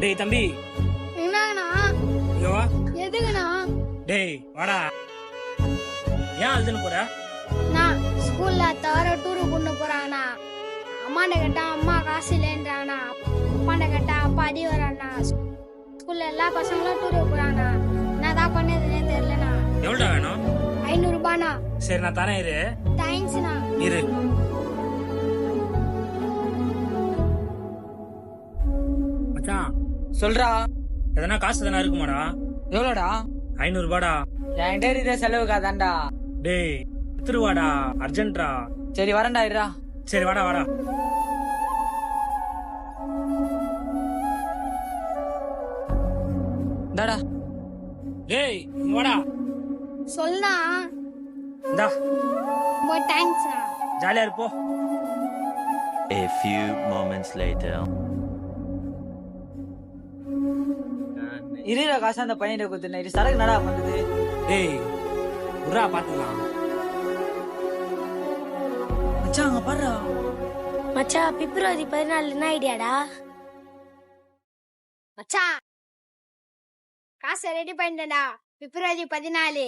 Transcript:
டேய் தம்பி, என்னங்கண்ணா? இங்க வா. எதுக்குண்ணா? டேய் வாடா. ஏன் அழுதுன்னு போற? நான் ஸ்கூல்ல தவிர டூருக்கு கொண்டு போறாங்கண்ணா. அம்மாண்ட கேட்டா அம்மா காசு இல்லைன்றாங்கண்ணா. அப்பாண்ட கேட்டா அப்பா அடி வராண்ணா. ஸ்கூல்ல எல்லா பசங்களும் டூருக்கு போறாங்கண்ணா. நான் தான் பண்ணதுன்னே தெரியலண்ணா. எவ்வளோடா வேணும்? 500 ரூபாண்ணா. சரி நான் தரேன், இரு. தேங்க்ஸ்ண்ணா. இரு. மச்சான் சொல்றா. எதனா காசு தானே இருக்குமாடா? எவ்வளோடா? 500 ரூபாடா. என்கிட்ட இருக்கிற செலவுக்காதான்டா. டேய் எடுத்துருவாடா, அர்ஜென்ட்ரா. சரி வரேன்டா இருடா. சரி வாடா வாடா. இந்தாடா. டேய் இங்க வாடா. சொல்லுண்ணா. இந்தா ரொம்ப தேங்க்ஸ்ண்ணா. ஜாலியா இருப்போ. A few moments later. இருடா காசு அந்த பையன் கொடுத்துனேன். இது சரக்கு நடா பண்ணுது. டேய் உர்ரா பாத்துக்கலாம். மச்சான் அங்க பாருடா. மச்சான் பிப்ரவரி 14 என்ன ஐடியாடா? மச்சான் காசை ரெடி பண்ணிட்டேன்டா. பிப்ரவரி 14.